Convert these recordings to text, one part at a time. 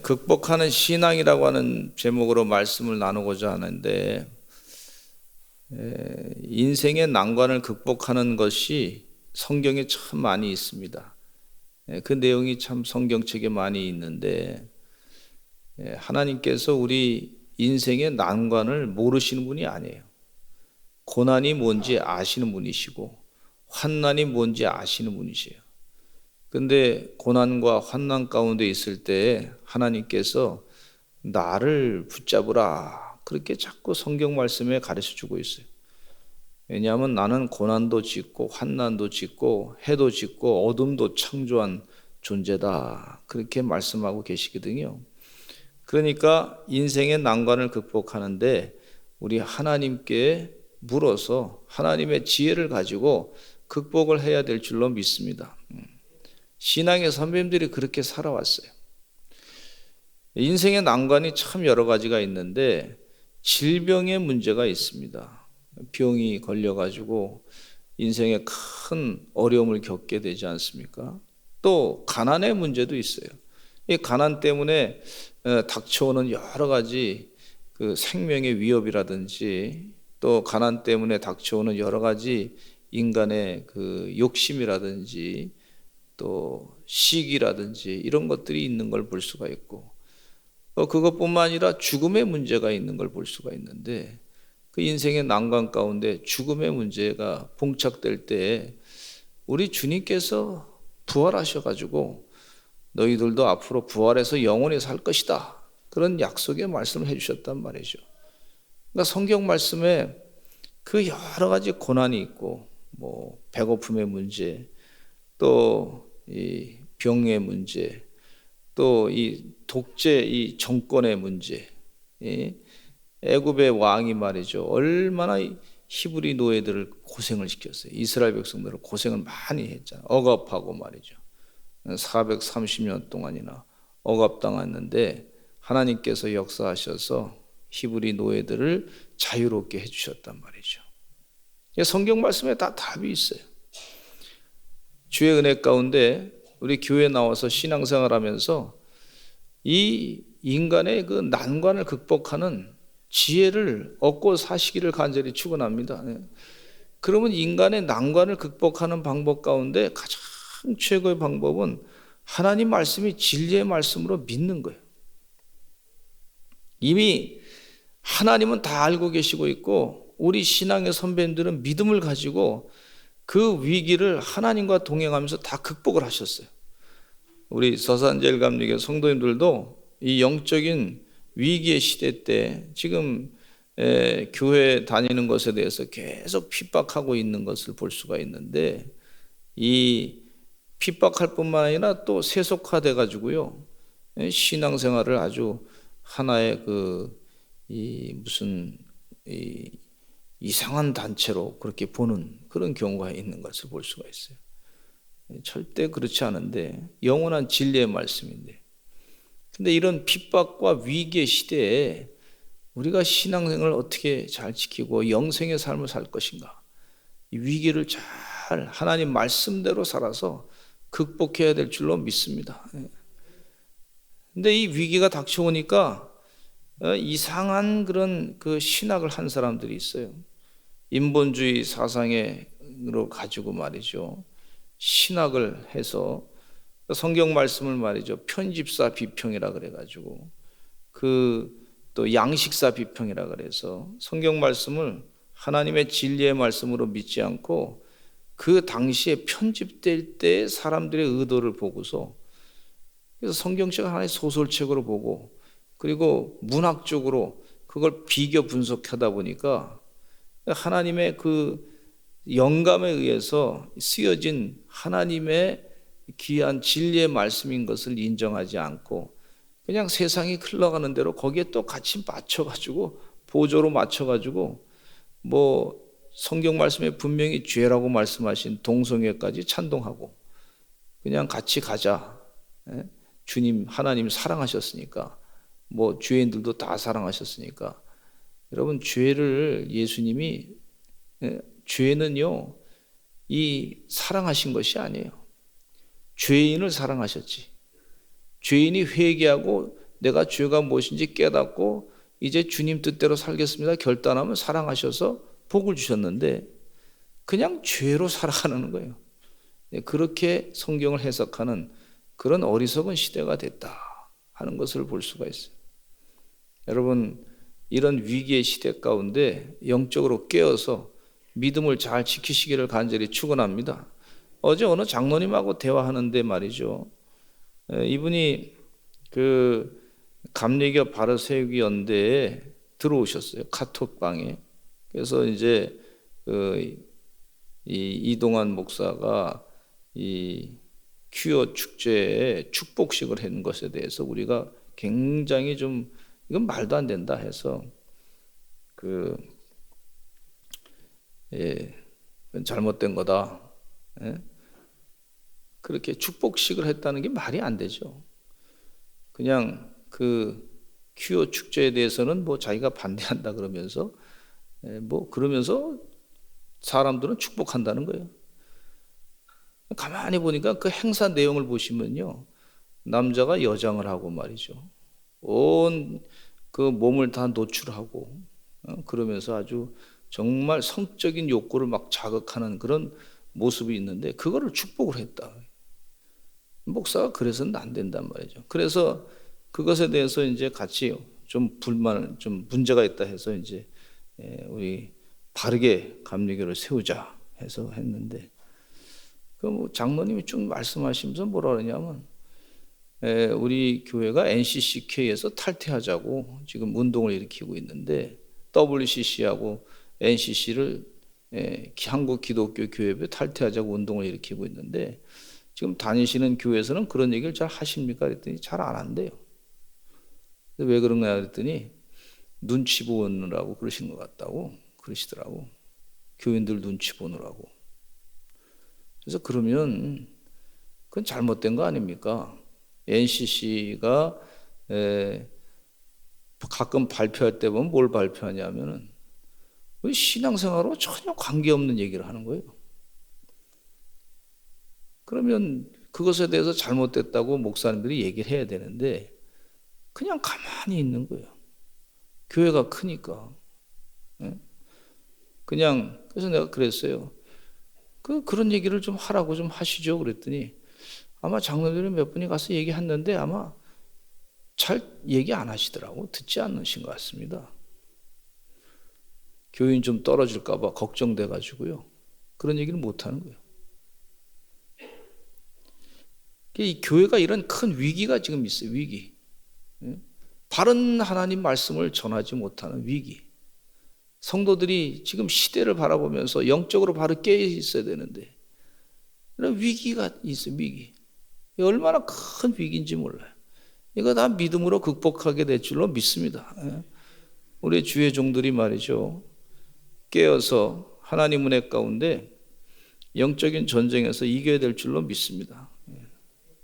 극복하는 신앙이라고 하는 제목으로 말씀을 나누고자 하는데, 인생의 난관을 극복하는 것이 성경에 참 많이 있습니다. 그 내용이 참 성경책에 많이 있는데, 하나님께서 우리 인생의 난관을 모르시는 분이 아니에요. 고난이 뭔지 아시는 분이시고 환난이 뭔지 아시는 분이세요. 근데 고난과 환난 가운데 있을 때 하나님께서 나를 붙잡으라, 그렇게 자꾸 성경 말씀에 가르쳐 주고 있어요. 왜냐하면 나는 고난도 짓고 환난도 짓고 해도 짓고 어둠도 창조한 존재다, 그렇게 말씀하고 계시거든요. 그러니까 인생의 난관을 극복하는데 우리 하나님께 물어서 하나님의 지혜를 가지고 극복을 해야 될 줄로 믿습니다. 신앙의 선배님들이 그렇게 살아왔어요. 인생의 난관이 참 여러 가지가 있는데 질병의 문제가 있습니다. 병이 걸려가지고 인생에 큰 어려움을 겪게 되지 않습니까? 또 가난의 문제도 있어요. 이 가난 때문에 닥쳐오는 여러 가지 그 생명의 위협이라든지, 또 가난 때문에 닥쳐오는 여러 가지 인간의 그 욕심이라든지, 또 시기라든지 이런 것들이 있는 걸 볼 수가 있고, 그것뿐만 아니라 죽음의 문제가 있는 걸 볼 수가 있는데, 그 인생의 난관 가운데 죽음의 문제가 봉착될 때 우리 주님께서 부활하셔가지고 너희들도 앞으로 부활해서 영원히 살 것이다, 그런 약속의 말씀을 해주셨단 말이죠. 그러니까 성경 말씀에 그 여러 가지 고난이 있고, 뭐 배고픔의 문제, 또 이 병의 문제, 또 이 독재 이 정권의 문제, 애굽의 왕이 말이죠, 얼마나 히브리 노예들을 고생을 시켰어요. 이스라엘 백성들을 고생을 많이 했잖아요. 억압하고 말이죠. 430년 동안이나 억압당했는데 하나님께서 역사하셔서 히브리 노예들을 자유롭게 해주셨단 말이죠. 성경 말씀에 다 답이 있어요. 주의 은혜 가운데 우리 교회에 나와서 신앙생활하면서 이 인간의 그 난관을 극복하는 지혜를 얻고 사시기를 간절히 축원합니다. 그러면 인간의 난관을 극복하는 방법 가운데 가장 최고의 방법은 하나님 말씀이 진리의 말씀으로 믿는 거예요. 이미 하나님은 다 알고 계시고 있고, 우리 신앙의 선배님들은 믿음을 가지고 그 위기를 하나님과 동행하면서 다 극복을 하셨어요. 우리 서산제일 감리교 성도님들도 이 영적인 위기의 시대 때 지금 교회 다니는 것에 대해서 계속 핍박하고 있는 것을 볼 수가 있는데, 이 핍박할 뿐만 아니라 또 세속화돼 가지고요, 신앙생활을 아주 하나의 무슨 이상한 단체로 그렇게 보는 그런 경우가 있는 것을 볼 수가 있어요. 절대 그렇지 않은데, 영원한 진리의 말씀인데, 근데 이런 핍박과 위기의 시대에 우리가 신앙생활을 어떻게 잘 지키고 영생의 삶을 살 것인가, 이 위기를 잘 하나님 말씀대로 살아서 극복해야 될 줄로 믿습니다. 근데 이 위기가 닥쳐오니까 이상한 그런 그 신학을 한 사람들이 있어요. 인본주의 사상으로 가지고 말이죠, 신학을 해서 성경 말씀을 말이죠, 편집사 비평이라 그래가지고, 또 양식사 비평이라 그래서 성경 말씀을 하나님의 진리의 말씀으로 믿지 않고 그 당시에 편집될 때 사람들의 의도를 보고서, 그래서 성경책을 하나의 소설책으로 보고, 그리고 문학적으로 그걸 비교 분석하다 보니까 하나님의 그 영감에 의해서 쓰여진 하나님의 귀한 진리의 말씀인 것을 인정하지 않고 그냥 세상이 흘러가는 대로 거기에 또 같이 맞춰가지고, 보조로 맞춰가지고, 뭐 성경 말씀에 분명히 죄라고 말씀하신 동성애까지 찬동하고 그냥 같이 가자. 주님 하나님 사랑하셨으니까, 뭐 죄인들도 다 사랑하셨으니까. 여러분, 죄를 예수님이, 죄는요 이 사랑하신 것이 아니에요. 죄인을 사랑하셨지. 죄인이 회개하고 내가 죄가 무엇인지 깨닫고 이제 주님 뜻대로 살겠습니다 결단하면 사랑하셔서 복을 주셨는데 그냥 죄로 살아가는 거예요. 그렇게 성경을 해석하는 그런 어리석은 시대가 됐다 하는 것을 볼 수가 있어요. 여러분, 이런 위기의 시대 가운데 영적으로 깨어서 믿음을 잘 지키시기를 간절히 축원합니다. 어제 어느 장로님하고 대화하는데 말이죠, 이분이 그 감리교 바로세우기 연대에 들어오셨어요. 카톡방에. 그래서 이제 이 이동환 목사가 이 퀴어 축제에 축복식을 한 것에 대해서 우리가 굉장히 좀 이건 말도 안 된다 해서 그건 잘못된 거다. 예? 그렇게 축복식을 했다는 게 말이 안 되죠. 그냥 그 퀴어 축제에 대해서는 뭐 자기가 반대한다 그러면서 뭐 그러면서 사람들은 축복한다는 거예요. 가만히 보니까 그 행사 내용을 보시면요, 남자가 여장을 하고 말이죠, 온 그 몸을 다 노출하고 그러면서 아주 정말 성적인 욕구를 막 자극하는 그런 모습이 있는데 그거를 축복을 했다. 목사가 그래서는 안 된단 말이죠. 그래서 그것에 대해서 이제 같이 좀 불만을, 좀 문제가 있다 해서 이제 우리 바르게 감리교를 세우자 해서 했는데, 그 뭐 장로님이 쭉 말씀하시면서 뭐라 그러냐면, 우리 교회가 NCCK에서 탈퇴하자고 지금 운동을 일으키고 있는데, WCC하고 NCC를 한국 기독교 교회에 탈퇴하자고 운동을 일으키고 있는데, 지금 다니시는 교회에서는 그런 얘기를 잘 하십니까? 그랬더니 잘 안 한대요. 왜 그런가 그랬더니 눈치 보느라고 그러신 것 같다고 그러시더라고. 교인들 눈치 보느라고. 그래서 그러면 그건 잘못된 거 아닙니까? NCC가 가끔 발표할 때 보면 뭘 발표하냐면은 신앙생활하고 전혀 관계없는 얘기를 하는 거예요. 그러면 그것에 대해서 잘못됐다고 목사님들이 얘기를 해야 되는데 그냥 가만히 있는 거예요. 교회가 크니까. 그냥, 그래서 내가 그랬어요. 그런 얘기를 좀 하라고 좀 하시죠. 그랬더니 아마 장로들이 몇 분이 가서 얘기했는데 아마 잘 얘기 안 하시더라고. 듣지 않으신 것 같습니다. 교인 좀 떨어질까 봐 걱정돼 가지고요. 그런 얘기를 못 하는 거예요. 이 교회가 이런 큰 위기가 지금 있어요. 위기. 바른 하나님 말씀을 전하지 못하는 위기. 성도들이 지금 시대를 바라보면서 영적으로 바로 깨어 있어야 되는데 이런 위기가 있어요. 위기. 얼마나 큰 위기인지 몰라요. 이거 다 믿음으로 극복하게 될 줄로 믿습니다. 우리 주의 종들이 말이죠, 깨어서 하나님 은혜 가운데 영적인 전쟁에서 이겨야 될 줄로 믿습니다.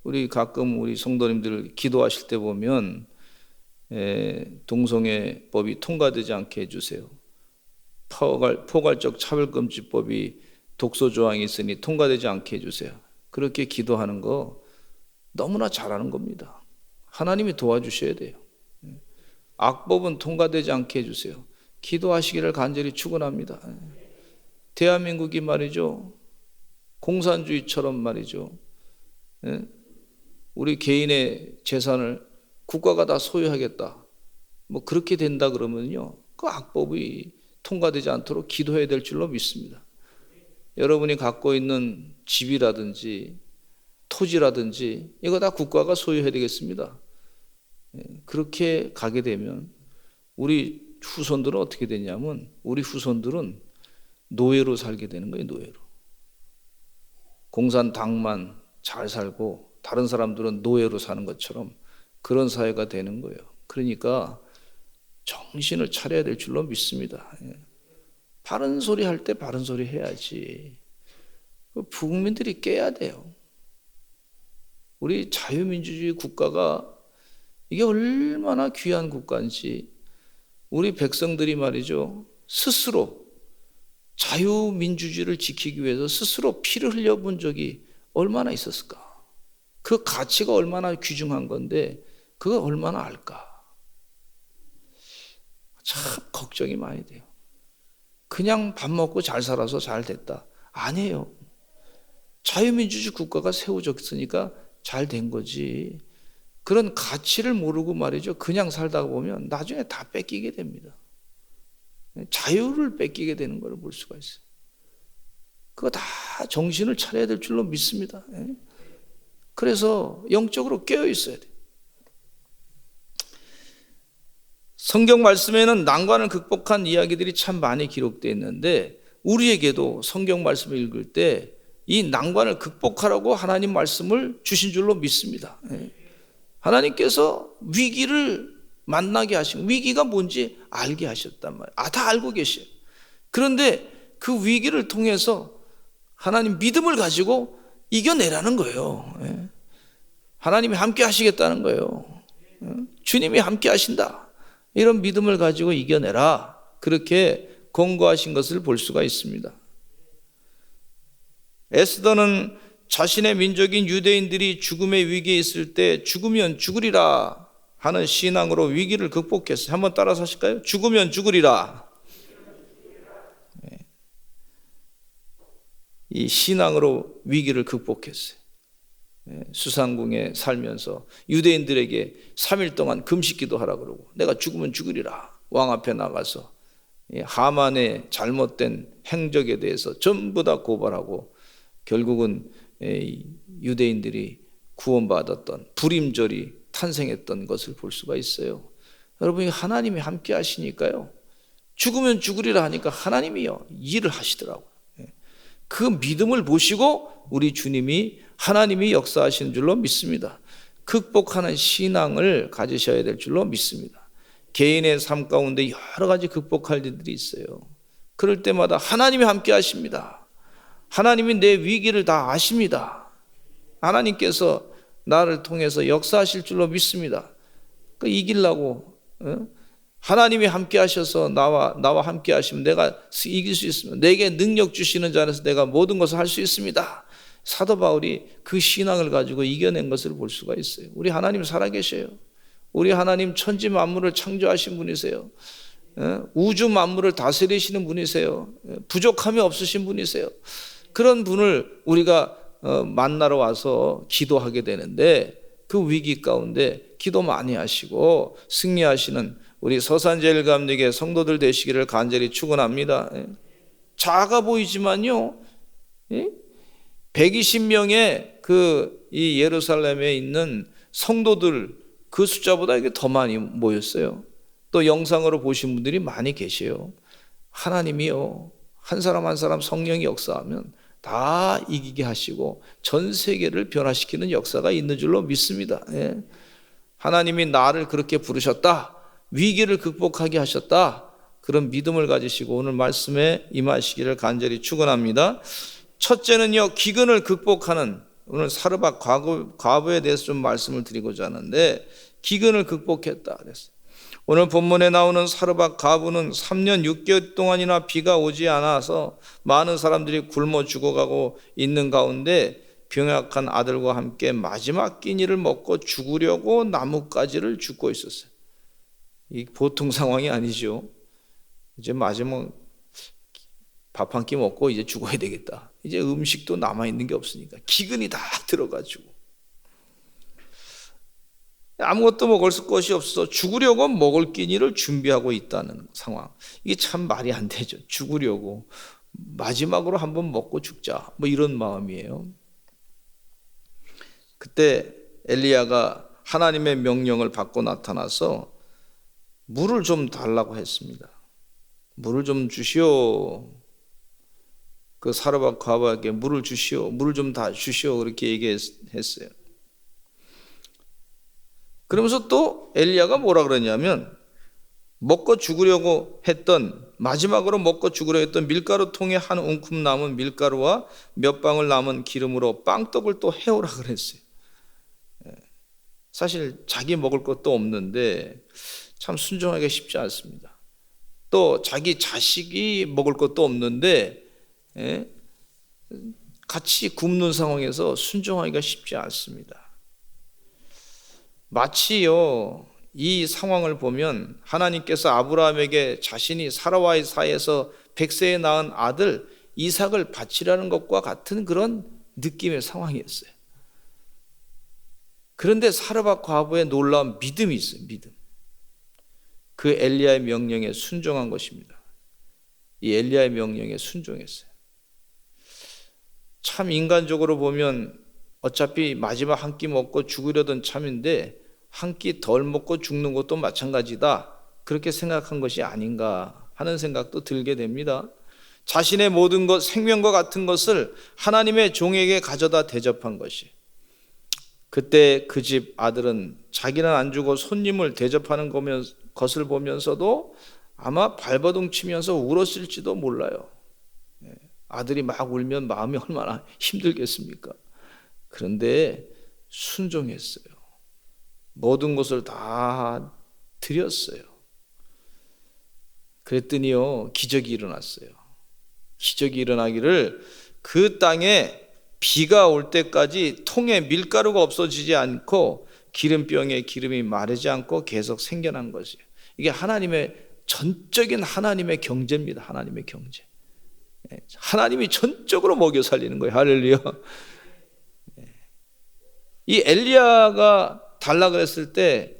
우리 가끔 우리 성도님들 기도하실 때 보면 동성애법이 통과되지 않게 해주세요. 포괄적 차별금지법이 독소조항이 있으니 통과되지 않게 해주세요. 그렇게 기도하는 거 너무나 잘하는 겁니다. 하나님이 도와주셔야 돼요. 악법은 통과되지 않게 해주세요. 기도하시기를 간절히 축원합니다. 대한민국이 말이죠, 공산주의처럼 말이죠, 우리 개인의 재산을 국가가 다 소유하겠다, 뭐 그렇게 된다 그러면요, 그 악법이 통과되지 않도록 기도해야 될 줄로 믿습니다. 여러분이 갖고 있는 집이라든지 토지라든지 이거 다 국가가 소유해야 되겠습니다. 그렇게 가게 되면 우리 후손들은 어떻게 되냐면, 우리 후손들은 노예로 살게 되는 거예요. 노예로. 공산당만 잘 살고 다른 사람들은 노예로 사는 것처럼 그런 사회가 되는 거예요. 그러니까 정신을 차려야 될 줄로 믿습니다. 바른 소리 할 때 바른 소리 해야지. 국민들이 깨야 돼요. 우리 자유민주주의 국가가 이게 얼마나 귀한 국가인지, 우리 백성들이 말이죠, 스스로 자유민주주의를 지키기 위해서 스스로 피를 흘려본 적이 얼마나 있었을까? 그 가치가 얼마나 귀중한 건데 그거 얼마나 알까? 참 걱정이 많이 돼요. 그냥 밥 먹고 잘 살아서 잘 됐다. 아니에요. 자유민주주의 국가가 세워졌으니까 잘 된 거지. 그런 가치를 모르고 말이죠. 그냥 살다가 보면 나중에 다 뺏기게 됩니다. 자유를 뺏기게 되는 걸 볼 수가 있어요. 그거 다 정신을 차려야 될 줄로 믿습니다. 그래서 영적으로 깨어 있어야 돼요. 성경 말씀에는 난관을 극복한 이야기들이 참 많이 기록되어 있는데 우리에게도 성경 말씀을 읽을 때 이 난관을 극복하라고 하나님 말씀을 주신 줄로 믿습니다. 하나님께서 위기를 만나게 하시고 위기가 뭔지 알게 하셨단 말이에요. 다 알고 계셔요. 그런데 그 위기를 통해서 하나님 믿음을 가지고 이겨내라는 거예요. 하나님이 함께 하시겠다는 거예요. 주님이 함께 하신다. 이런 믿음을 가지고 이겨내라. 그렇게 권고하신 것을 볼 수가 있습니다. 에스더는 자신의 민족인 유대인들이 죽음의 위기에 있을 때 죽으면 죽으리라 하는 신앙으로 위기를 극복했어요. 한번 따라서 하실까요? 죽으면 죽으리라. 이 신앙으로 위기를 극복했어요. 수상궁에 살면서 유대인들에게 3일 동안 금식기도 하라 그러고 내가 죽으면 죽으리라. 왕 앞에 나가서 하만의 잘못된 행적에 대해서 전부 다 고발하고 결국은 유대인들이 구원받았던 불임절이 탄생했던 것을 볼 수가 있어요. 여러분, 하나님이 함께 하시니까요. 죽으면 죽으리라 하니까 하나님이요 일을 하시더라고요. 그 믿음을 보시고 우리 주님이 하나님이 역사하시는 줄로 믿습니다. 극복하는 신앙을 가지셔야 될 줄로 믿습니다. 개인의 삶 가운데 여러 가지 극복할 일들이 있어요. 그럴 때마다 하나님이 함께 하십니다. 하나님이 내 위기를 다 아십니다. 하나님께서 나를 통해서 역사하실 줄로 믿습니다. 그 이기려고 하나님이 함께 하셔서 나와 함께 하시면 내가 이길 수 있습니다. 내게 능력 주시는 자 안에서 내가 모든 것을 할 수 있습니다. 사도 바울이 그 신앙을 가지고 이겨낸 것을 볼 수가 있어요. 우리 하나님 살아계셔요. 우리 하나님 천지 만물을 창조하신 분이세요. 우주 만물을 다스리시는 분이세요. 부족함이 없으신 분이세요. 그런 분을 우리가 만나러 와서 기도하게 되는데 그 위기 가운데 기도 많이 하시고 승리하시는 우리 서산제일감리교 성도들 되시기를 간절히 축원합니다. 작아 보이지만요, 120명의 이 예루살렘에 있는 성도들 그 숫자보다 이게 더 많이 모였어요. 또 영상으로 보신 분들이 많이 계세요. 하나님이요, 한 사람 한 사람 성령이 역사하면 다 이기게 하시고 전 세계를 변화시키는 역사가 있는 줄로 믿습니다. 하나님이 나를 그렇게 부르셨다. 위기를 극복하게 하셨다. 그런 믿음을 가지시고 오늘 말씀에 임하시기를 간절히 축원합니다. 첫째는요, 기근을 극복하는, 오늘 사르밧 과부에 대해서 좀 말씀을 드리고자 하는데 기근을 극복했다 그랬어요. 오늘 본문에 나오는 사르밧 과부는 3년 6개월 동안이나 비가 오지 않아서 많은 사람들이 굶어 죽어가고 있는 가운데 병약한 아들과 함께 마지막 끼니를 먹고 죽으려고 나뭇가지를 줍고 있었어요. 이 보통 상황이 아니죠. 이제 마지막 밥 한 끼 먹고 이제 죽어야 되겠다. 이제 음식도 남아있는 게 없으니까 기근이 다 들어가지고 아무것도 먹을 것이 없어 죽으려고 먹을 끼니를 준비하고 있다는 상황. 이게 참 말이 안 되죠. 죽으려고 마지막으로 한번 먹고 죽자, 뭐 이런 마음이에요. 그때 엘리야가 하나님의 명령을 받고 나타나서 물을 좀 달라고 했습니다. 물을 좀 주시오. 그 사르밧 과부에게 물을 주시오. 물을 좀 다 주시오. 그렇게 얘기했어요. 그러면서 또 엘리야가 뭐라 그러냐면 먹고 죽으려고 했던, 마지막으로 먹고 죽으려고 했던 밀가루 통에 한 움큼 남은 밀가루와 몇 방울 남은 기름으로 빵떡을 또 해오라 그랬어요. 사실 자기 먹을 것도 없는데 참 순종하기가 쉽지 않습니다. 또 자기 자식이 먹을 것도 없는데 같이 굶는 상황에서 순종하기가 쉽지 않습니다. 마치요, 이 상황을 보면 하나님께서 아브라함에게 자신이 사라와의 사이에서 100세에 낳은 아들 이삭을 바치라는 것과 같은 그런 느낌의 상황이었어요. 그런데 사르밧 과부의 놀라운 믿음이 있어요. 믿음. 그 엘리야의 명령에 순종한 것입니다. 이 엘리야의 명령에 순종했어요. 참 인간적으로 보면 어차피 마지막 한 끼 먹고 죽으려던 참인데 한 끼 덜 먹고 죽는 것도 마찬가지다, 그렇게 생각한 것이 아닌가 하는 생각도 들게 됩니다. 자신의 모든 것, 생명과 같은 것을 하나님의 종에게 가져다 대접한 것이, 그때 그 집 아들은 자기는 안 주고 손님을 대접하는 것을 보면서도 아마 발버둥 치면서 울었을지도 몰라요. 아들이 막 울면 마음이 얼마나 힘들겠습니까? 그런데 순종했어요. 모든 것을 다 드렸어요. 그랬더니요, 기적이 일어났어요. 기적이 일어나기를, 그 땅에 비가 올 때까지 통에 밀가루가 없어지지 않고 기름병에 기름이 마르지 않고 계속 생겨난 것이에요. 이게 하나님의 전적인 하나님의 경제입니다. 하나님의 경제. 하나님이 전적으로 먹여 살리는 거예요. 할렐루야. 이 엘리야가 달라 그랬을 때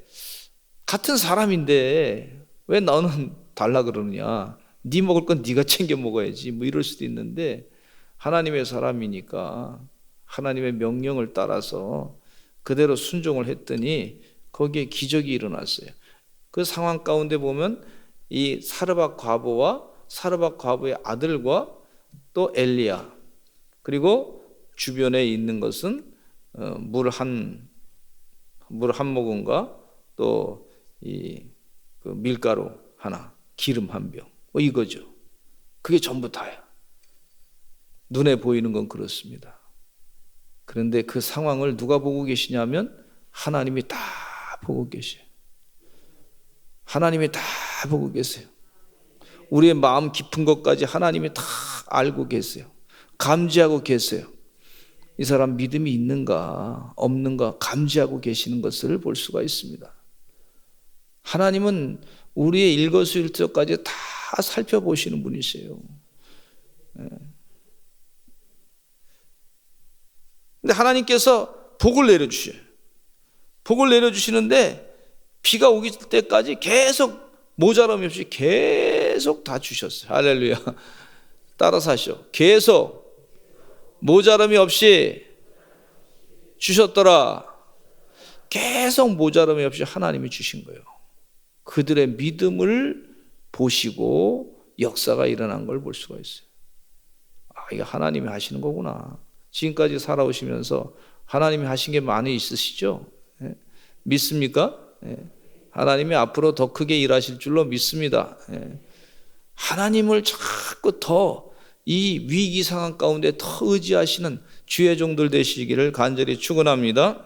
같은 사람인데 왜 너는 달라 그러느냐, 네 먹을 건 네가 챙겨 먹어야지, 뭐 이럴 수도 있는데 하나님의 사람이니까 하나님의 명령을 따라서 그대로 순종을 했더니 거기에 기적이 일어났어요. 그 상황 가운데 보면 이 사르밧 과부와 사르밧 과부의 아들과 또 엘리야, 그리고 주변에 있는 것은 물 한 모금과 또 이 밀가루 하나, 기름 한 병, 뭐 이거죠. 그게 전부 다야. 눈에 보이는 건 그렇습니다. 그런데 그 상황을 누가 보고 계시냐면 하나님이 다 보고 계셔요. 하나님이 다 보고 계세요. 우리의 마음 깊은 것까지 하나님이 다 알고 계세요. 감지하고 계세요. 이 사람 믿음이 있는가 없는가 감지하고 계시는 것을 볼 수가 있습니다. 하나님은 우리의 일거수일투족까지 다 살펴보시는 분이세요. 근데 하나님께서 복을 내려주셔요. 복을 내려주시는데 비가 오기 때까지 계속 모자람이 없이 계속 다 주셨어요. 할렐루야. 따라서 하시오. 계속 모자람이 없이 주셨더라. 계속 모자람이 없이 하나님이 주신 거예요. 그들의 믿음을 보시고 역사가 일어난 걸 볼 수가 있어요. 아, 이거 하나님이 하시는 거구나. 지금까지 살아오시면서 하나님이 하신 게 많이 있으시죠? 예? 믿습니까? 예. 하나님이 앞으로 더 크게 일하실 줄로 믿습니다. 예. 하나님을 자꾸 더 이 위기 상황 가운데 더 의지하시는 주의 종들 되시기를 간절히 축원합니다.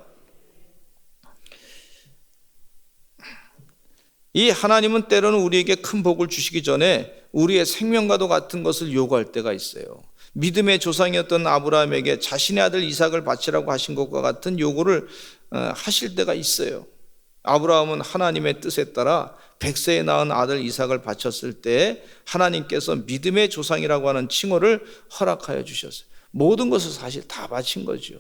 이 하나님은 때로는 우리에게 큰 복을 주시기 전에 우리의 생명과도 같은 것을 요구할 때가 있어요. 믿음의 조상이었던 아브라함에게 자신의 아들 이삭을 바치라고 하신 것과 같은 요구를 하실 때가 있어요. 아브라함은 하나님의 뜻에 따라 100세에 낳은 아들 이삭을 바쳤을 때 하나님께서 믿음의 조상이라고 하는 칭호를 허락하여 주셨어요. 모든 것을 사실 다 바친 거죠.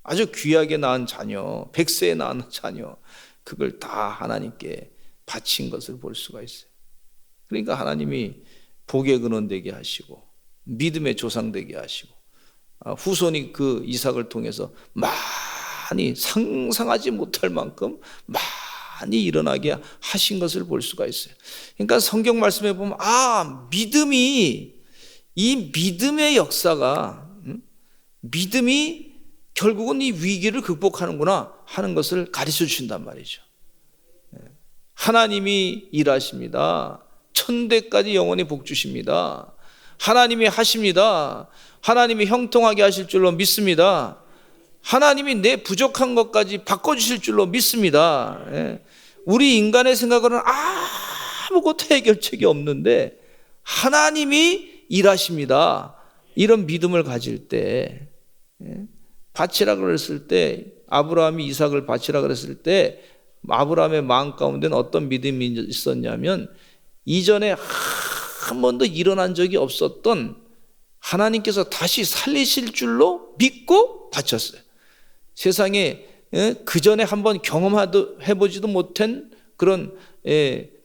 아주 귀하게 낳은 자녀, 100세에 낳은 자녀, 그걸 다 하나님께 바친 것을 볼 수가 있어요. 그러니까 하나님이 복의 근원 되게 하시고 믿음의 조상 되게 하시고 후손이 그 이삭을 통해서 많이 상상하지 못할 만큼 많이 일어나게 하신 것을 볼 수가 있어요. 그러니까 성경 말씀에 보면 믿음이, 이 믿음의 역사가, 믿음이 결국은 이 위기를 극복하는구나 하는 것을 가르쳐 주신단 말이죠. 하나님이 일하십니다. 천대까지 영원히 복 주십니다. 하나님이 하십니다. 하나님이 형통하게 하실 줄로 믿습니다. 하나님이 내 부족한 것까지 바꿔주실 줄로 믿습니다. 우리 인간의 생각으로는 아무것도 해결책이 없는데 하나님이 일하십니다. 이런 믿음을 가질 때, 바치라 그랬을 때, 아브라함이 이삭을 바치라 그랬을 때 아브라함의 마음 가운데는 어떤 믿음이 있었냐면 이전에 한 번도 일어난 적이 없었던 하나님께서 다시 살리실 줄로 믿고 바쳤어요. 세상에 그 전에 한번 경험해보지도 못한 그런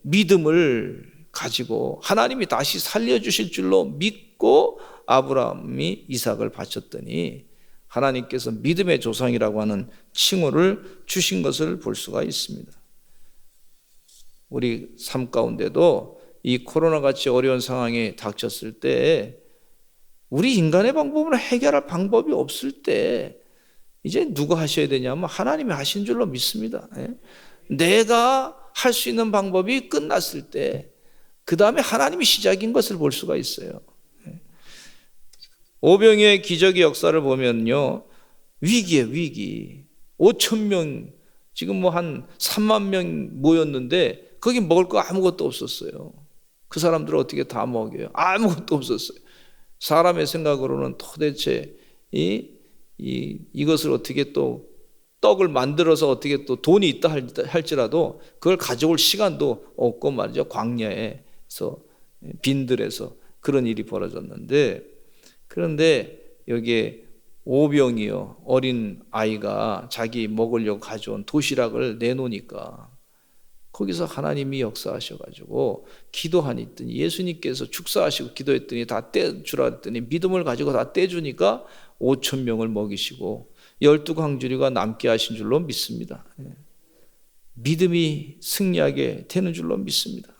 믿음을 가지고 하나님이 다시 살려주실 줄로 믿고 아브라함이 이삭을 바쳤더니 하나님께서 믿음의 조상이라고 하는 칭호를 주신 것을 볼 수가 있습니다. 우리 삶 가운데도 이 코로나같이 어려운 상황이 닥쳤을 때 우리 인간의 방법으로 해결할 방법이 없을 때 이제 누가 하셔야 되냐면 하나님이 하신 줄로 믿습니다. 내가 할 수 있는 방법이 끝났을 때 그 다음에 하나님이 시작인 것을 볼 수가 있어요. 오병이의 기적의 역사를 보면요, 위기예요, 위기. 5천 명, 지금 뭐 한 3만 명 모였는데 거기 먹을 거 아무것도 없었어요. 그 사람들을 어떻게 다 먹여요? 아무것도 없었어요. 사람의 생각으로는 도대체 이것을 어떻게 또 떡을 만들어서 어떻게 또 돈이 있다 할지라도 그걸 가져올 시간도 없고 말이죠. 광야에서 빈들에서 그런 일이 벌어졌는데, 그런데 여기에 오병이요, 어린 아이가 자기 먹으려고 가져온 도시락을 내놓으니까 거기서 하나님이 역사하셔가지고 기도하니 있더니 예수님께서 축사하시고 기도했더니 다 떼주라 했더니 믿음을 가지고 다 떼주니까 5천 명을 먹이시고 12광주리가 남게 하신 줄로 믿습니다. 믿음이 승리하게 되는 줄로 믿습니다.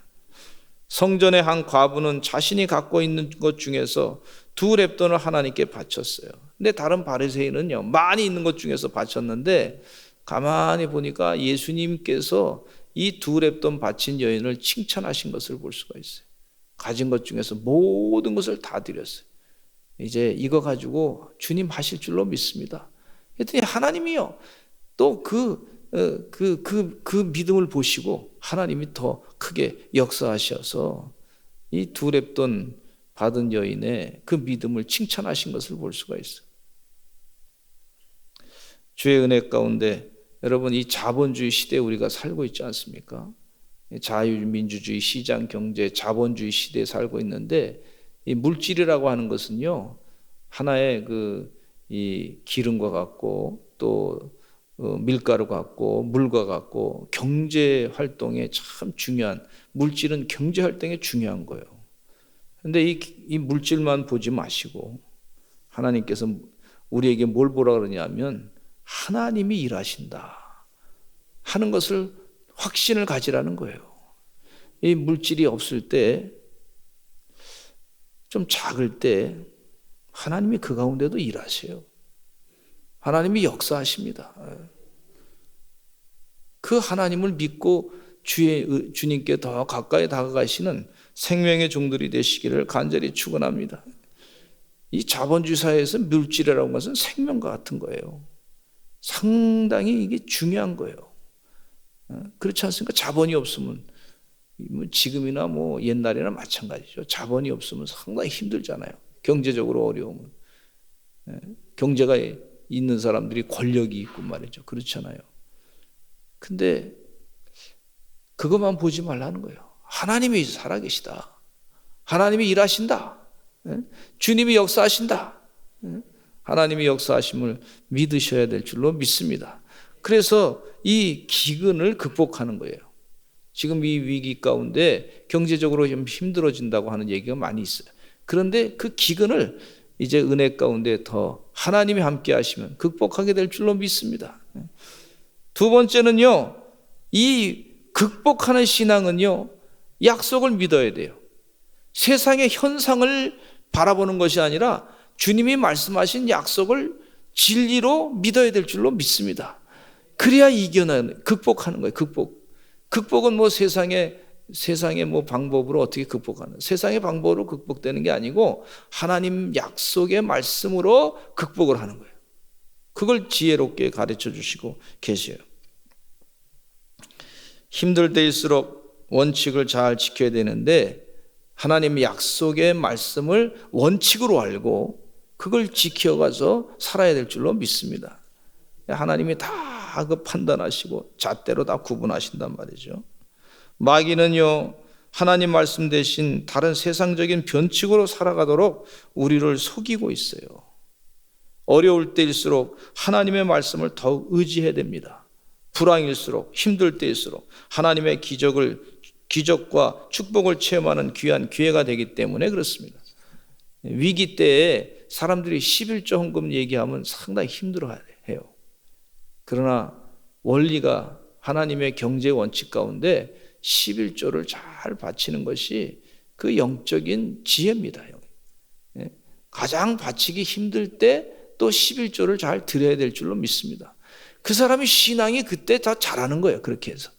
성전의 한 과부는 자신이 갖고 있는 것 중에서 2렙돈을 하나님께 바쳤어요. 근데 다른 바리새인은요, 많이 있는 것 중에서 바쳤는데 가만히 보니까 예수님께서 이 2렙돈 바친 여인을 칭찬하신 것을 볼 수가 있어요. 가진 것 중에서 모든 것을 다 드렸어요. 이제 이거 가지고 주님 하실 줄로 믿습니다. 그랬더니 하나님이요, 또 그 믿음을 보시고 하나님이 더 크게 역사하셔서 이 2렙돈 받은 여인의 그 믿음을 칭찬하신 것을 볼 수가 있어요. 주의 은혜 가운데 여러분, 이 자본주의 시대에 우리가 살고 있지 않습니까? 자유민주주의, 시장 경제, 자본주의 시대에 살고 있는데 이 물질이라고 하는 것은요, 하나의 이 기름과 같고 또 밀가루 같고 물과 같고 경제 활동에 참 중요한, 물질은 경제 활동에 중요한 거예요. 그런데 이 물질만 보지 마시고 하나님께서 우리에게 뭘 보라 그러냐면 하나님이 일하신다 하는 것을 확신을 가지라는 거예요. 이 물질이 없을 때, 좀 작을 때 하나님이 그 가운데도 일하세요. 하나님이 역사하십니다. 그 하나님을 믿고 주님께 더 가까이 다가가시는 생명의 종들이 되시기를 간절히 축원합니다. 이 자본주의 사회에서 물질이라는 것은 생명과 같은 거예요. 상당히 이게 중요한 거예요. 그렇지 않습니까? 자본이 없으면 지금이나 뭐 옛날이나 마찬가지죠. 자본이 없으면 상당히 힘들잖아요. 경제적으로 어려우면. 경제가 있는 사람들이 권력이 있고 말이죠. 그렇잖아요. 근데 그것만 보지 말라는 거예요. 하나님이 살아계시다. 하나님이 일하신다. 주님이 역사하신다. 하나님이 역사하심을 믿으셔야 될 줄로 믿습니다. 그래서 이 기근을 극복하는 거예요. 지금 이 위기 가운데 경제적으로 좀 힘들어진다고 하는 얘기가 많이 있어요. 그런데 그 기근을 이제 은혜 가운데 더 하나님이 함께 하시면 극복하게 될 줄로 믿습니다. 두 번째는요, 이 극복하는 신앙은요, 약속을 믿어야 돼요. 세상의 현상을 바라보는 것이 아니라 주님이 말씀하신 약속을 진리로 믿어야 될 줄로 믿습니다. 그래야 극복하는 거예요. 극복은 뭐 세상의 뭐 방법으로 어떻게 극복하는, 세상의 방법으로 극복되는 게 아니고 하나님 약속의 말씀으로 극복을 하는 거예요. 그걸 지혜롭게 가르쳐 주시고 계세요. 힘들 때일수록 원칙을 잘 지켜야 되는데 하나님의 약속의 말씀을 원칙으로 알고 그걸 지켜가서 살아야 될 줄로 믿습니다. 하나님이 다 다 그 판단하시고 잣대로 다 구분하신단 말이죠. 마귀는요, 하나님 말씀 대신 다른 세상적인 변칙으로 살아가도록 우리를 속이고 있어요. 어려울 때일수록 하나님의 말씀을 더욱 의지해야 됩니다. 불황일수록, 힘들 때일수록 하나님의 기적과 축복을 체험하는 귀한 기회가 되기 때문에 그렇습니다. 위기 때에 사람들이 11조 헌금 얘기하면 상당히 힘들어해요. 그러나 원리가 하나님의 경제 원칙 가운데 11조를 잘 바치는 것이 그 영적인 지혜입니다. 가장 바치기 힘들 때 또 11조를 잘 드려야 될 줄로 믿습니다. 그 사람이 신앙이 그때 다 잘하는 거예요. 그렇게 해서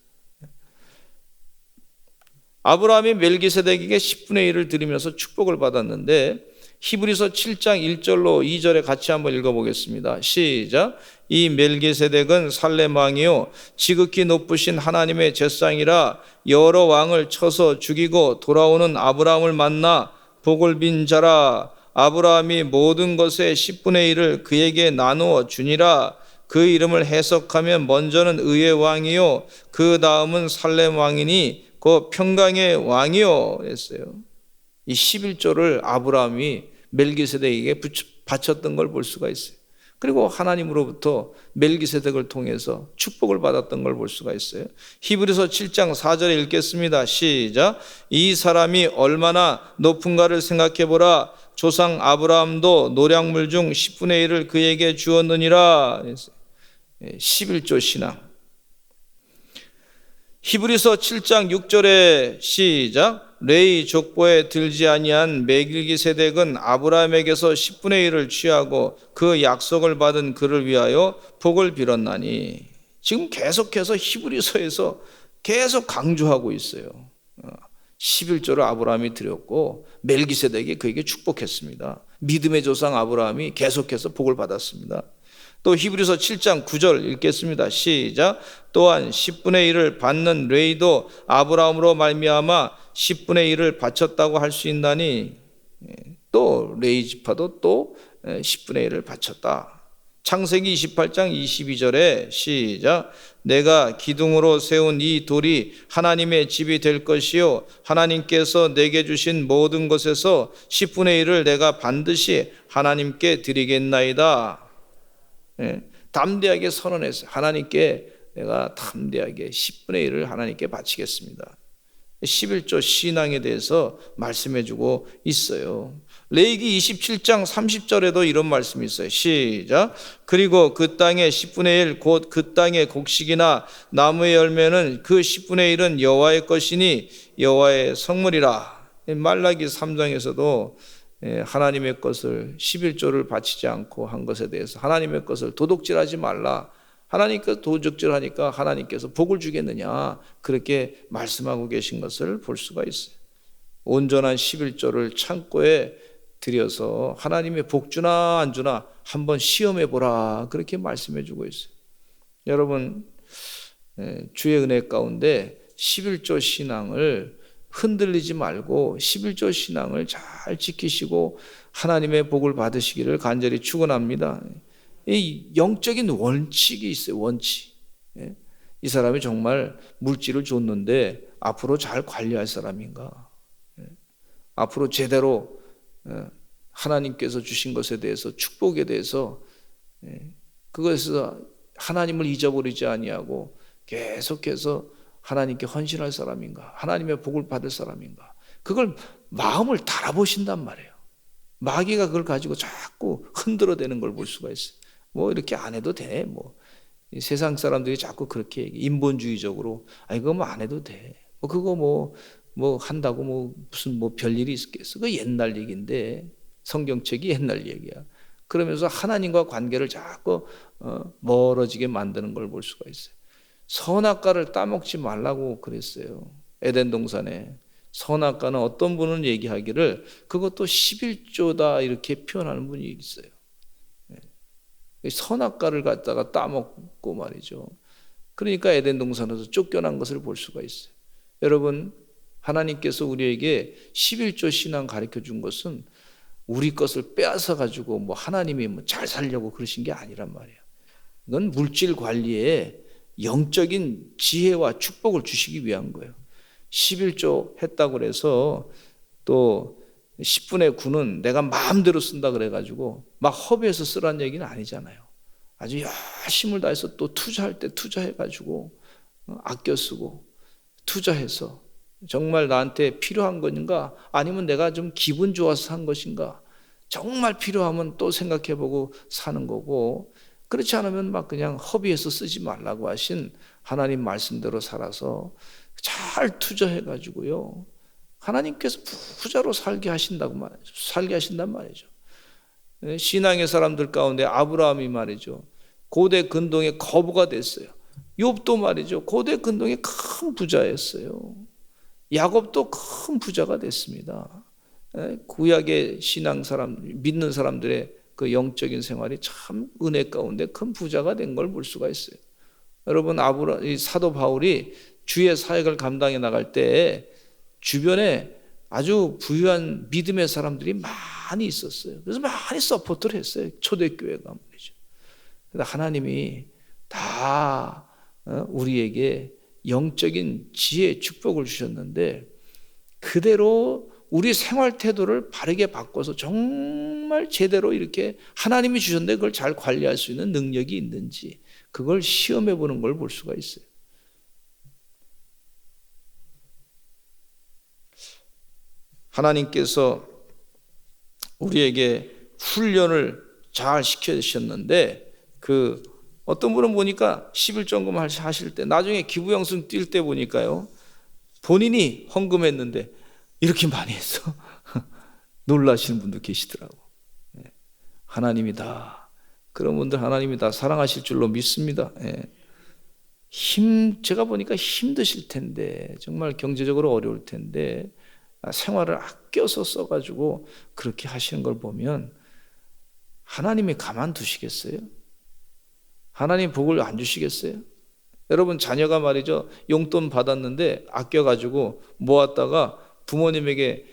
아브라함이 멜기세덱에게 10분의 1을 드리면서 축복을 받았는데, 히브리서 7장 1절로 2절에 같이 한번 읽어보겠습니다. 시작. 이 멜기세덱은 살렘 왕이요 지극히 높으신 하나님의 제상이라 여러 왕을 쳐서 죽이고 돌아오는 아브라함을 만나 복을 빈 자라. 아브라함이 모든 것의 10분의 1을 그에게 나누어 주니라. 그 이름을 해석하면 먼저는 의의 왕이요 그 다음은 살렘 왕이니 그 평강의 왕이요 했어요. 이 11조를 아브라함이 멜기세덱에게 바쳤던 걸 볼 수가 있어요. 그리고 하나님으로부터 멜기세덱을 통해서 축복을 받았던 걸 볼 수가 있어요. 히브리서 7장 4절에 읽겠습니다. 시작. 이 사람이 얼마나 높은가를 생각해 보라. 조상 아브라함도 노량물 중 10분의 1을 그에게 주었느니라. 11조 신앙. 히브리서 7장 6절에 시작. 레위 족보에 들지 아니한 멜기세덱은 아브라함에게서 10분의 1을 취하고 그 약속을 받은 그를 위하여 복을 빌었나니. 지금 계속해서 히브리서에서 계속 강조하고 있어요. 11조를 아브라함이 드렸고 멜기세덱이 그에게 축복했습니다. 믿음의 조상 아브라함이 계속해서 복을 받았습니다. 또 히브리서 7장 9절 읽겠습니다. 시작. 또한 10분의 1을 받는 레위도 아브라함으로 말미암아 10분의 1을 바쳤다고 할 수 있나니, 또 레위 지파도 또 10분의 1을 바쳤다. 창세기 28장 22절에 시작. 내가 기둥으로 세운 이 돌이 하나님의 집이 될 것이요 하나님께서 내게 주신 모든 것에서 10분의 1을 내가 반드시 하나님께 드리겠나이다. 담대하게 선언했어요. 하나님께 내가 담대하게 10분의 1을 하나님께 바치겠습니다. 11조 신앙에 대해서 말씀해주고 있어요. 레위기 27장 30절에도 이런 말씀이 있어요. 시작. 그리고 그 땅의 10분의 1 곧 그 땅의 곡식이나 나무의 열매는 그 10분의 1은 여호와의 것이니 여호와의 성물이라. 말라기 3장에서도 하나님의 것을 11조를 바치지 않고 한 것에 대해서 하나님의 것을 도둑질하지 말라. 하나님께서 도둑질하니까 하나님께서 복을 주겠느냐, 그렇게 말씀하고 계신 것을 볼 수가 있어요. 온전한 11조를 창고에 들여서 하나님의 복 주나 안 주나 한번 시험해 보라, 그렇게 말씀해 주고 있어요. 여러분, 주의 은혜 가운데 11조 신앙을 흔들리지 말고 11조 신앙을 잘 지키시고 하나님의 복을 받으시기를 간절히 축원합니다. 이 영적인 원칙이 있어요. 원칙. 이 사람이 정말 물질을 줬는데 앞으로 잘 관리할 사람인가, 앞으로 제대로 하나님께서 주신 것에 대해서, 축복에 대해서 그것에서 하나님을 잊어버리지 아니하고 계속해서 하나님께 헌신할 사람인가, 하나님의 복을 받을 사람인가, 그걸 마음을 달아보신단 말이에요. 마귀가 그걸 가지고 자꾸 흔들어대는 걸 볼 수가 있어요. 뭐 이렇게 안 해도 돼. 뭐 세상 사람들이 자꾸 그렇게 인본주의적으로, 아니 그거 뭐 안 해도 돼. 뭐 그거 뭐 한다고 뭐 무슨 뭐 별일이 있겠어. 그 옛날 얘기인데, 성경책이 옛날 얘기야. 그러면서 하나님과 관계를 자꾸 멀어지게 만드는 걸 볼 수가 있어요. 선악과를 따먹지 말라고 그랬어요. 에덴 동산에. 선악과는 어떤 분은 얘기하기를 그것도 11조다 이렇게 표현하는 분이 있어요. 선악과를 갖다가 따먹고 말이죠. 그러니까 에덴 동산에서 쫓겨난 것을 볼 수가 있어요. 여러분, 하나님께서 우리에게 11조 신앙 가르쳐 준 것은 우리 것을 빼앗아 가지고 뭐 하나님이 뭐 잘 살려고 그러신 게 아니란 말이에요. 이건 물질 관리에 영적인 지혜와 축복을 주시기 위한 거예요. 11조 했다고 해서 또 10분의 9는 내가 마음대로 쓴다 그래가지고 막 허비해서 쓰라는 얘기는 아니잖아요. 아주 열심을 다해서 또 투자할 때 투자해가지고 아껴 쓰고 투자해서 정말 나한테 필요한 것인가 아니면 내가 좀 기분 좋아서 산 것인가 정말 필요하면 또 생각해보고 사는 거고 그렇지 않으면 막 그냥 허비해서 쓰지 말라고 하신 하나님 말씀대로 살아서 잘 투자해가지고요. 하나님께서 부자로 살게 하신단 말이죠. 신앙의 사람들 가운데 아브라함이 말이죠. 고대 근동의 거부가 됐어요. 욥도 말이죠. 고대 근동의 큰 부자였어요. 야곱도 큰 부자가 됐습니다. 구약의 신앙 사람, 믿는 사람들의 그 영적인 생활이 참 은혜 가운데 큰 부자가 된 걸 볼 수가 있어요. 여러분, 사도 바울이 주의 사역을 감당해 나갈 때 주변에 아주 부유한 믿음의 사람들이 많이 있었어요. 그래서 많이 서포트를 했어요. 초대교회가 말이죠. 그래서 하나님이 다 우리에게 영적인 지혜의 축복을 주셨는데 그대로 우리 생활 태도를 바르게 바꿔서 정말 제대로 이렇게 하나님이 주셨는데 그걸 잘 관리할 수 있는 능력이 있는지 그걸 시험해 보는 걸 볼 수가 있어요. 하나님께서 우리에게 훈련을 잘 시켜주셨는데 어떤 분은 보니까 11조금 하실 때 나중에 기부영승 뛸 때 보니까요 본인이 헌금했는데 이렇게 많이 했어. 놀라시는 분도 계시더라고. 하나님이다. 그런 분들 하나님이 다 사랑하실 줄로 믿습니다. 제가 보니까 힘드실 텐데 정말 경제적으로 어려울 텐데 생활을 아껴서 써가지고 그렇게 하시는 걸 보면 하나님이 가만두시겠어요? 하나님 복을 안 주시겠어요? 여러분 자녀가 말이죠 용돈 받았는데 아껴가지고 모았다가 부모님에게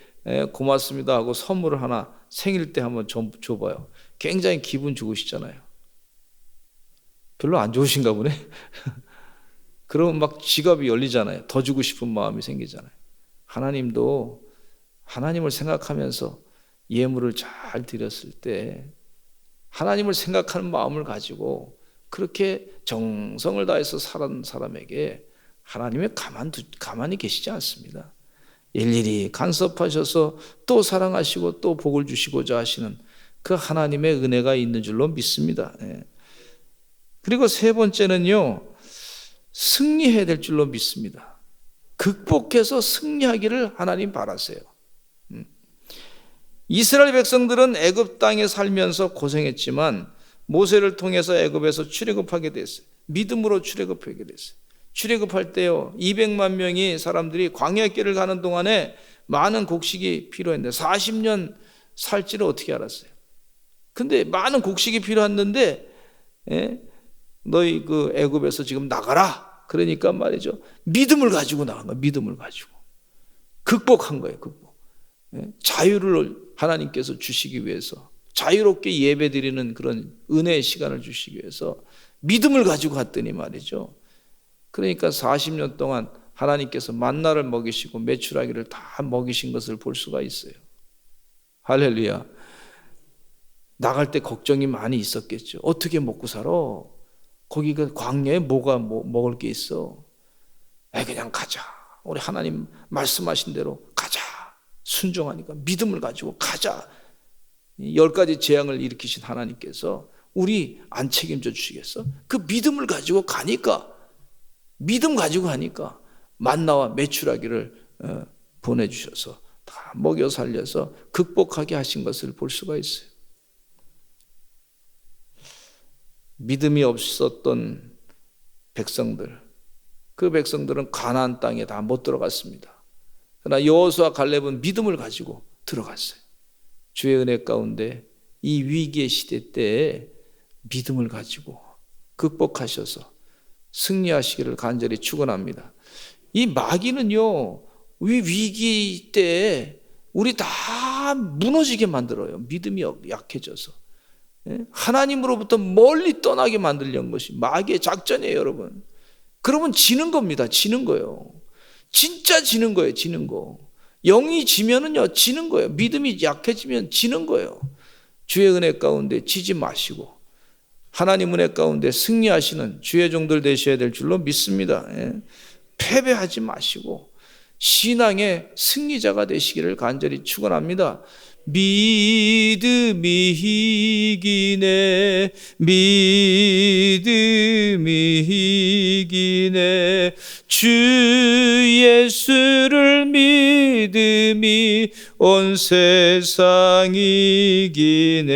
고맙습니다 하고 선물을 하나 생일 때 한번 줘봐요. 굉장히 기분 좋으시잖아요. 별로 안 좋으신가 보네. 그러면 막 지갑이 열리잖아요. 더 주고 싶은 마음이 생기잖아요. 하나님도 하나님을 생각하면서 예물을 잘 드렸을 때 하나님을 생각하는 마음을 가지고 그렇게 정성을 다해서 살은 사람에게 하나님이 가만히 계시지 않습니다. 일일이 간섭하셔서 또 사랑하시고 또 복을 주시고자 하시는 그 하나님의 은혜가 있는 줄로 믿습니다. 그리고 세 번째는요, 승리해야 될 줄로 믿습니다. 극복해서 승리하기를 하나님 바라세요. 이스라엘 백성들은 애굽 땅에 살면서 고생했지만 모세를 통해서 애굽에서 출애굽하게 됐어요. 믿음으로 출애굽하게 됐어요. 출애굽할 때요 200만 명이 사람들이 광야길을 가는 동안에 많은 곡식이 필요했는데 40년 살지를 어떻게 알았어요? 근데 많은 곡식이 필요했는데 너희 그 애굽에서 지금 나가라 그러니까 말이죠 믿음을 가지고 나간 거예요. 믿음을 가지고 극복한 거예요. 극복. 자유를 하나님께서 주시기 위해서 자유롭게 예배드리는 그런 은혜의 시간을 주시기 위해서 믿음을 가지고 갔더니 말이죠 그러니까 40년 동안 하나님께서 만나를 먹이시고 메추라기를 다 먹이신 것을 볼 수가 있어요. 할렐루야. 나갈 때 걱정이 많이 있었겠죠. 어떻게 먹고 살아? 거기가 광야에 뭐가 먹을 게 있어? 그냥 가자. 우리 하나님 말씀하신 대로 가자. 순종하니까 믿음을 가지고 가자. 10가지 재앙을 일으키신 하나님께서 우리 안 책임져 주시겠어? 그 믿음을 가지고 가니까 믿음 가지고 하니까 만나와 메추라기를 보내주셔서 다 먹여 살려서 극복하게 하신 것을 볼 수가 있어요. 믿음이 없었던 백성들, 그 백성들은 가나안 땅에 다 못 들어갔습니다. 그러나 여호수아 갈렙은 믿음을 가지고 들어갔어요. 주의 은혜 가운데 이 위기의 시대 때에 믿음을 가지고 극복하셔서 승리하시기를 간절히 축원합니다. 이 마귀는요, 위기 때 우리 다 무너지게 만들어요. 믿음이 약해져서. 하나님으로부터 멀리 떠나게 만들려는 것이 마귀의 작전이에요, 여러분. 그러면 지는 겁니다. 지는 거예요. 진짜 지는 거예요. 지는 거. 영이 지면은요, 지는 거예요. 믿음이 약해지면 지는 거예요. 주의 은혜 가운데 지지 마시고 하나님 은혜 가운데 승리하시는 주의 종들 되셔야 될 줄로 믿습니다. 패배하지 마시고 신앙의 승리자가 되시기를 간절히 축원합니다. 믿음이 이기네, 믿음이 이기네, 주 예수를 믿음이 온 세상 이기네.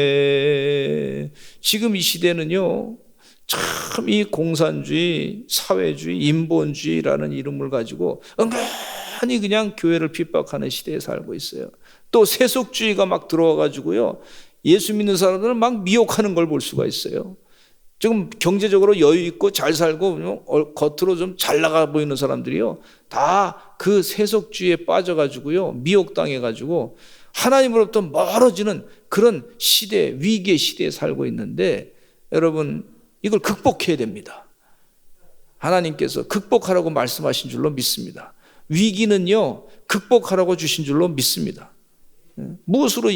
지금 이 시대는요, 참 이 공산주의, 사회주의, 인본주의라는 이름을 가지고 은근히 그냥 교회를 핍박하는 시대에 살고 있어요. 또 세속주의가 막 들어와가지고요, 예수 믿는 사람들은 막 미혹하는 걸 볼 수가 있어요. 지금 경제적으로 여유 있고 잘 살고 겉으로 좀 잘 나가 보이는 사람들이요, 다 그 세속주의에 빠져가지고요, 미혹당해가지고 하나님으로부터 멀어지는 그런 시대, 위기의 시대에 살고 있는데, 여러분 이걸 극복해야 됩니다. 하나님께서 극복하라고 말씀하신 줄로 믿습니다. 위기는요, 극복하라고 주신 줄로 믿습니다. 무엇으로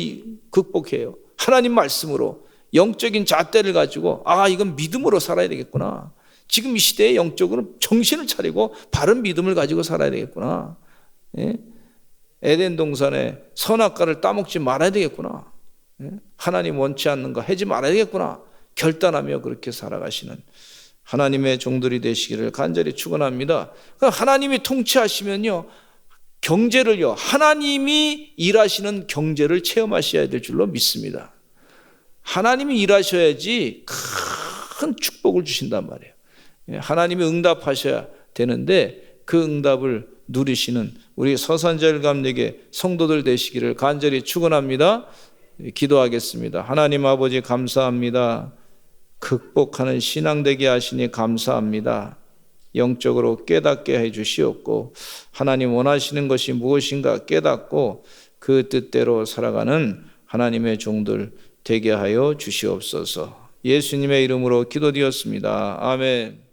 극복해요? 하나님 말씀으로, 영적인 잣대를 가지고 이건 믿음으로 살아야 되겠구나. 지금 이 시대에 영적으로 정신을 차리고 바른 믿음을 가지고 살아야 되겠구나. 에덴 동산에 선악과를 따먹지 말아야 되겠구나. 하나님 원치 않는 거 하지 말아야 되겠구나. 결단하며 그렇게 살아가시는 하나님의 종들이 되시기를 간절히 축원합니다. 하나님이 통치하시면요, 경제를요, 하나님이 일하시는 경제를 체험하셔야 될 줄로 믿습니다. 하나님이 일하셔야지 큰 축복을 주신단 말이에요. 하나님이 응답하셔야 되는데 그 응답을 누리시는 우리 서산절감역의 성도들 되시기를 간절히 축원합니다. 기도하겠습니다. 하나님 아버지 감사합니다. 극복하는 신앙 되게 하시니 감사합니다. 영적으로 깨닫게 해 주시옵고 하나님 원하시는 것이 무엇인가 깨닫고 그 뜻대로 살아가는 하나님의 종들 되게 하여 주시옵소서. 예수님의 이름으로 기도드렸습니다. 아멘.